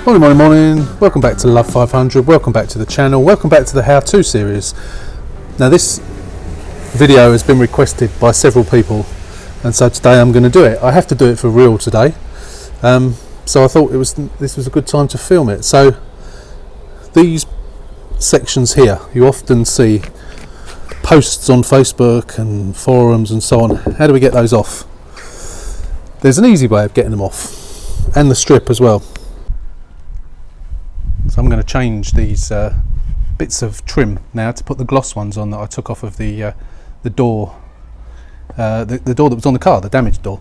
Morning. Welcome back to Love 500. Welcome back to the channel. Welcome back to the how-to series. Now this video has been requested by several people, and so today I'm going to do it. I have to do it for real today. So I thought this was a good time to film it. So these sections here, you often see posts on Facebook and forums and so on. How do we get those off? There's an easy way of getting them off, and the strip as well. So I'm going to change these bits of trim now to put the gloss ones on that I took off of the door, the door that was on the car, the damaged door.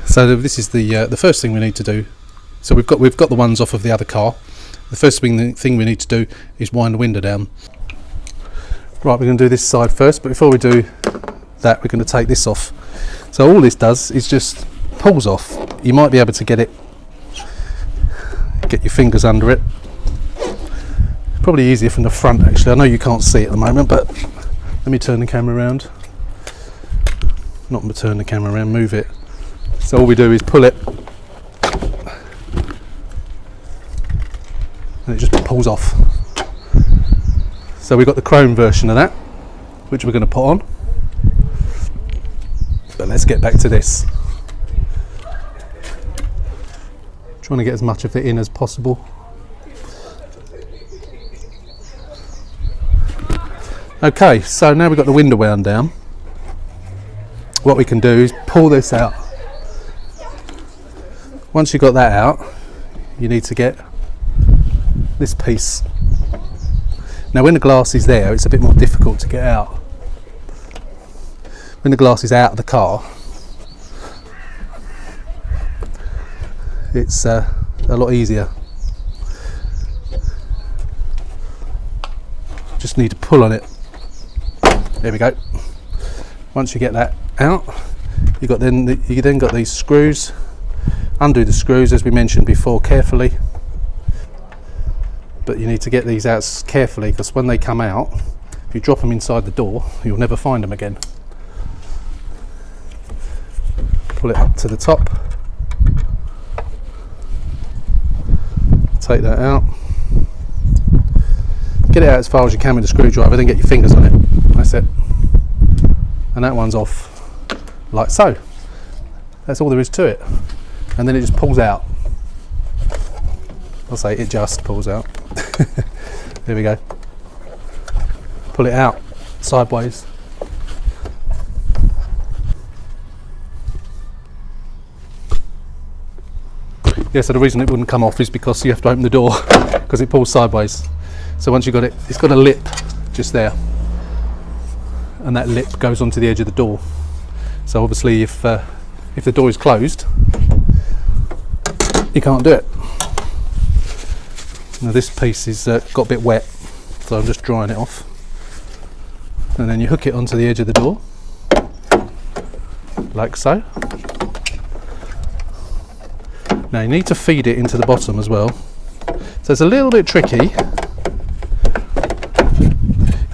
So this is the first thing we need to do. So we've got the ones off of the other car. The first thing we need to do is wind the window down. Right, we're going to do this side first, but before we do that, we're going to take this off. So all this does is just pulls off. You might be able to get your fingers under it. Probably easier from the front actually. I know you can't see it at the moment, but let me turn the camera around. Not turn the camera around, move it. So all we do is pull it and it just pulls off. So we've got the chrome version of that, which we're going to put on. But let's get back to this. Trying to get as much of it in as possible. Okay, so now we've got the window wound down. What we can do is pull this out. Once you've got that out, you need to get this piece. Now when the glass is there, it's a bit more difficult to get out. When the glass is out of the car, it's a lot easier. Just need to pull on it. There we go. Once you get that out, you then got these screws. Undo the screws as we mentioned before carefully. But you need to get these out carefully because when they come out, if you drop them inside the door, you'll never find them again. Pull it up to the top. Take that out. Get it out as far as you can with the screwdriver, then get your fingers on it. That's it. And that one's off, like so. That's all there is to it. And then it just pulls out. I'll say it just pulls out. There we go. Pull it out sideways. Yeah, so the reason it wouldn't come off is because you have to open the door because it pulls sideways. So once you've got it, it's got a lip just there, and that lip goes onto the edge of the door. So obviously if the door is closed, you can't do it. Now this piece is got a bit wet, so I'm just drying it off. And then you hook it onto the edge of the door, like so. Now you need to feed it into the bottom as well. So it's a little bit tricky.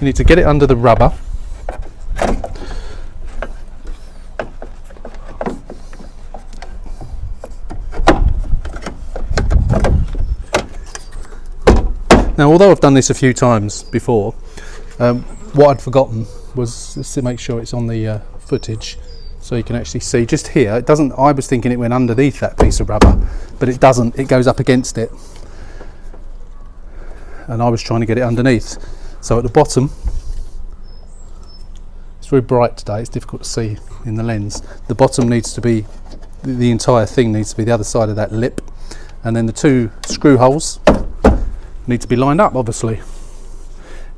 You need to get it under the rubber. Now although I've done this a few times before, what I'd forgotten was just to make sure it's on the footage. So you can actually see just here, it doesn't, I was thinking it went underneath that piece of rubber, but it doesn't, it goes up against it. And I was trying to get it underneath. So at the bottom, it's very bright today, it's difficult to see in the lens. The bottom needs to be, the entire thing needs to be the other side of that lip. And then the two screw holes need to be lined up, obviously.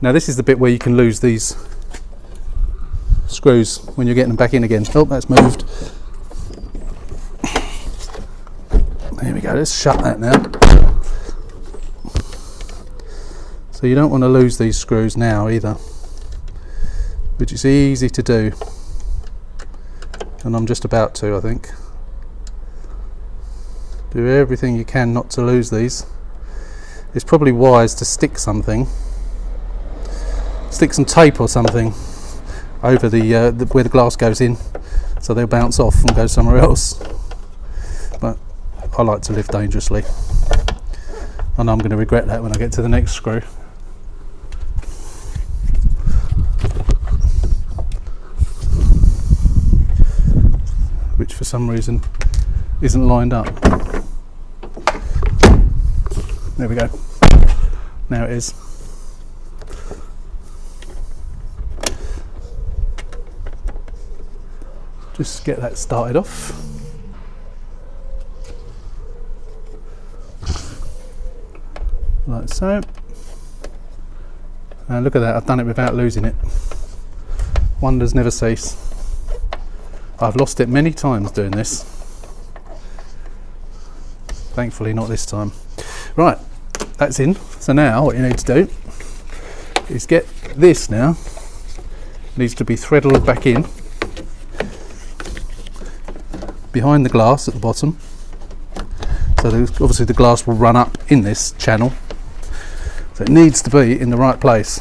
Now this is the bit where you can lose these screws when you're getting them back in again. Oh, that's moved. There we go, let's shut that now. So you don't want to lose these screws now either, which is easy to do. And I'm just about to, I think. Do everything you can not to lose these. It's probably wise to stick something. Stick some tape or something over where the glass goes in, so they'll bounce off and go somewhere else. But I like to live dangerously, and I'm going to regret that when I get to the next screw. Which for some reason isn't lined up. There we go. Now it is. Just get that started off. Like so. And look at that, I've done it without losing it. Wonders never cease. I've lost it many times doing this. Thankfully not this time. Right, that's in. So now what you need to do is get this now. It needs to be threaded back in behind the glass at the bottom. So obviously the glass will run up in this channel. So it needs to be in the right place.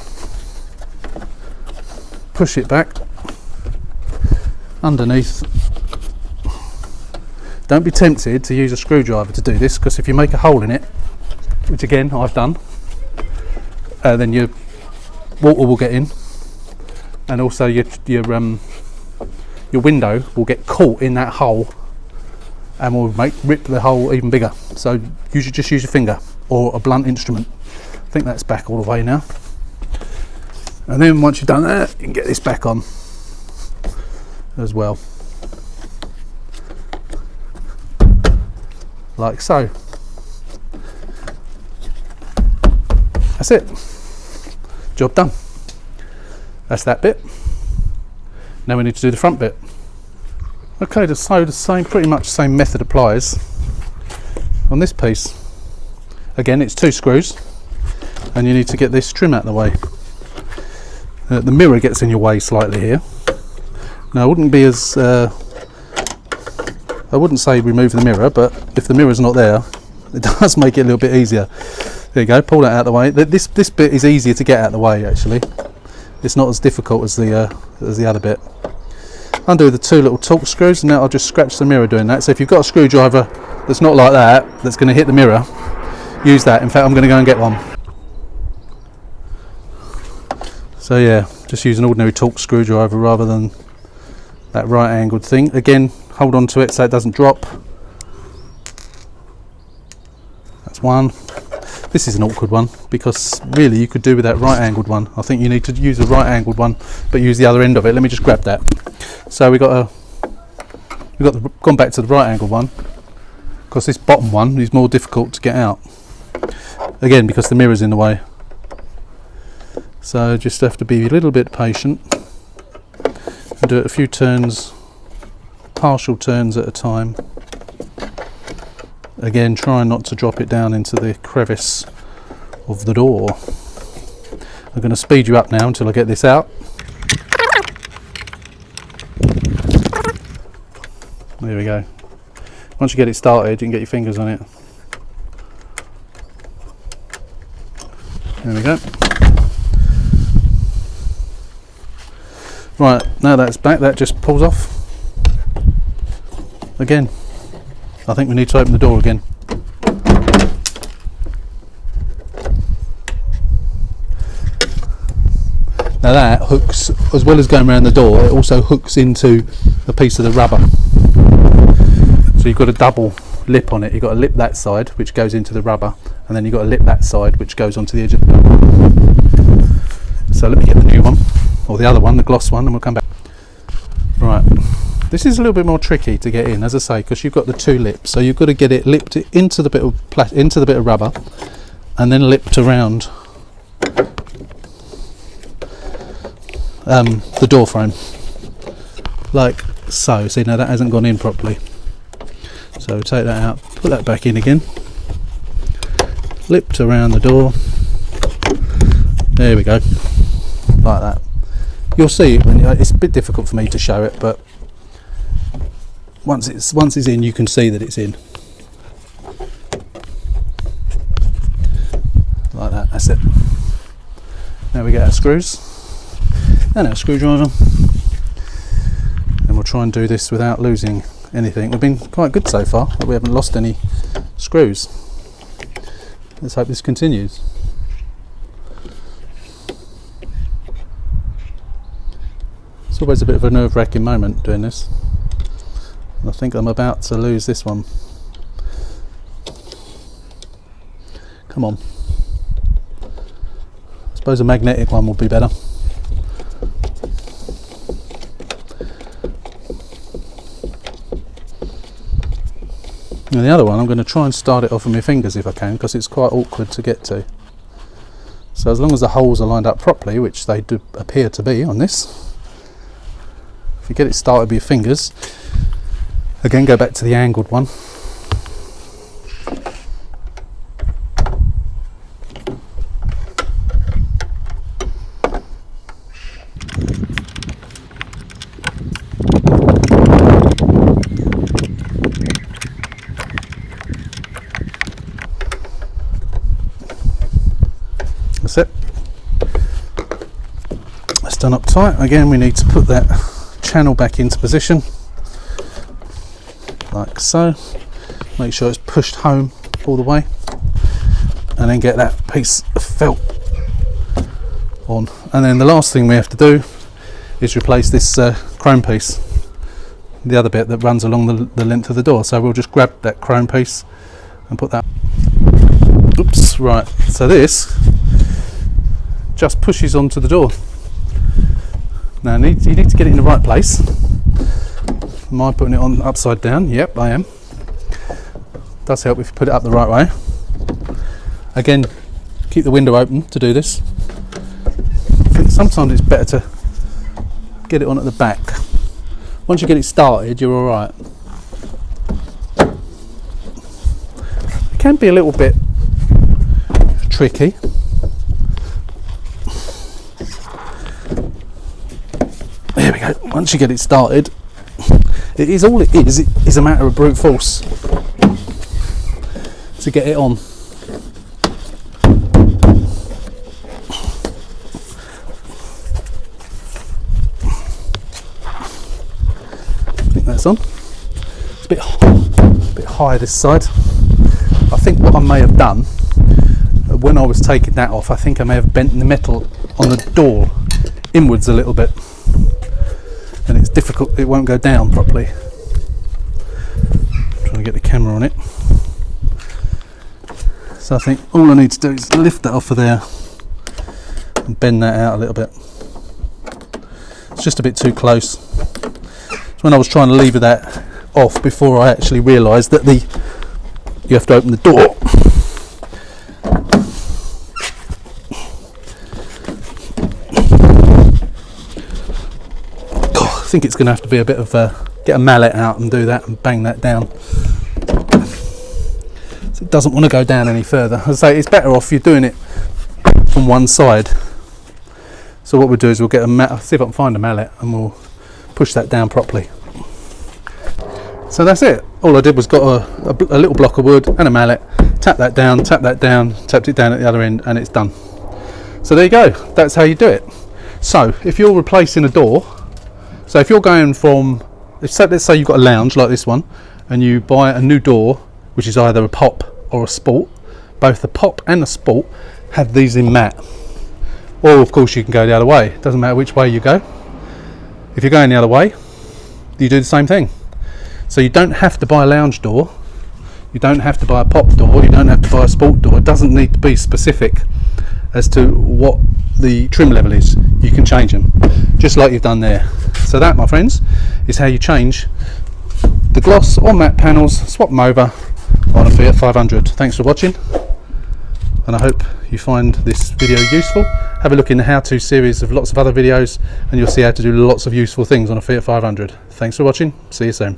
Push it back underneath. Don't be tempted to use a screwdriver to do this, because if you make a hole in it, which again I've done, then your water will get in, and also your window will get caught in that hole and will rip the hole even bigger. So you should just use your finger or a blunt instrument. I think that's back all the way now. And then once you've done that, you can get this back on as well, like so. That's it, job done. That's that bit. Now we need to do the front bit. Okay, so the same, pretty much the same method applies on this piece. Again, it's 2 screws, and you need to get this trim out of the way. The mirror gets in your way slightly here. Now I wouldn't be as I wouldn't say remove the mirror, but if the mirror's not there, it does make it a little bit easier. There you go, pull that out of the way. This bit is easier to get out of the way actually. It's not as difficult as the other bit. Undo the 2 little torque screws, and now I'll just scratch the mirror doing that. So if you've got a screwdriver that's not like that, that's going to hit the mirror, use that. In fact, I'm going to go and get one. So yeah, just use an ordinary torque screwdriver rather than that right angled thing. Again, hold on to it so it doesn't drop. That's one. This is an awkward one, because really you could do with that right angled one. I think you need to use the right angled one, but use the other end of it. Let me just grab that. So gone back to the right angled one, because this bottom one is more difficult to get out. Again, because the mirror's in the way. So just have to be a little bit patient and do it a few turns, partial turns at a time. Again, try not to drop it down into the crevice of the door. I'm going to speed you up now until I get this out. There we go. Once you get it started, you can get your fingers on it. There we go. Right, now that's back, that just pulls off. Again, I think we need to open the door again. Now that hooks, as well as going around the door, it also hooks into a piece of the rubber. So you've got a double lip on it. You've got to lip that side, which goes into the rubber, and then you've got to lip that side, which goes onto the edge of the door. So let me get the new one, or the other one, the gloss one, and we'll come back. Right, this is a little bit more tricky to get in, as I say, because you've got the 2 lips. So you've got to get it lipped into the bit of rubber, and then lipped around the door frame, like so. See, now that hasn't gone in properly. So take that out, put that back in again, lipped around the door. There we go, like that. You'll see it when it's a bit difficult for me to show it, but once it's in, you can see that it's in. Like that. That's it. Now we get our screws and our screwdriver, and we'll try and do this without losing anything. We've been quite good so far, but we haven't lost any screws. Let's hope this continues. It's always a bit of a nerve-wracking moment doing this. And I think I'm about to lose this one. Come on. I suppose a magnetic one will be better. And the other one, I'm going to try and start it off with my fingers if I can, because it's quite awkward to get to. So as long as the holes are lined up properly, which they do appear to be on this, if you get it started with your fingers, again go back to the angled one. That's it. That's done up tight. Again, we need to put that channel back into position, like so. Make sure it's pushed home all the way, and then get that piece of felt on. And then the last thing we have to do is replace this chrome piece, the other bit that runs along the length of the door. So we'll just grab that chrome piece and put that. Oops, right. So this just pushes onto the door. Now you need to get it in the right place. Am I putting it on upside down? Yep, I am. Does help if you put it up the right way. Again, keep the window open to do this. I think sometimes it's better to get it on at the back. Once you get it started, you're alright. It can be a little bit tricky. There we go. Once you get it started, it is all it is. It is a matter of brute force to get it on. I think that's on. It's a bit high this side. I think what I may have done when I was taking that off, I think I may have bent the metal on the door inwards a little bit. And it's difficult, it won't go down properly. I'm trying to get the camera on it. So I think all I need to do is lift that off of there and bend that out a little bit. It's just a bit too close. So when I was trying to lever that off before I actually realised that you have to open the door. I think it's going to have to be a bit of get a mallet out and do that and bang that down. So it doesn't want to go down any further. As I say, it's better off you're doing it from one side. So what we'll do is we'll get a mallet, see if I can find a mallet, and we'll push that down properly. So that's it. All I did was got a little block of wood and a mallet, tap that down, tapped it down at the other end, and it's done. So there you go. That's how you do it. So if you're replacing a door, so if you're going from, let's say you've got a lounge like this one, and you buy a new door, which is either a pop or a sport, both the pop and the sport have these in matte. Or of course you can go the other way. It doesn't matter which way you go. If you're going the other way, you do the same thing. So you don't have to buy a lounge door, you don't have to buy a pop door, you don't have to buy a sport door. It doesn't need to be specific as to what the trim level is. You can change them, just like you've done there. So that, my friends, is how you change the gloss or matte panels, swap them over on a Fiat 500. Thanks for watching, and I hope you find this video useful. Have a look in the how-to series of lots of other videos, and you'll see how to do lots of useful things on a Fiat 500. Thanks for watching. See you soon.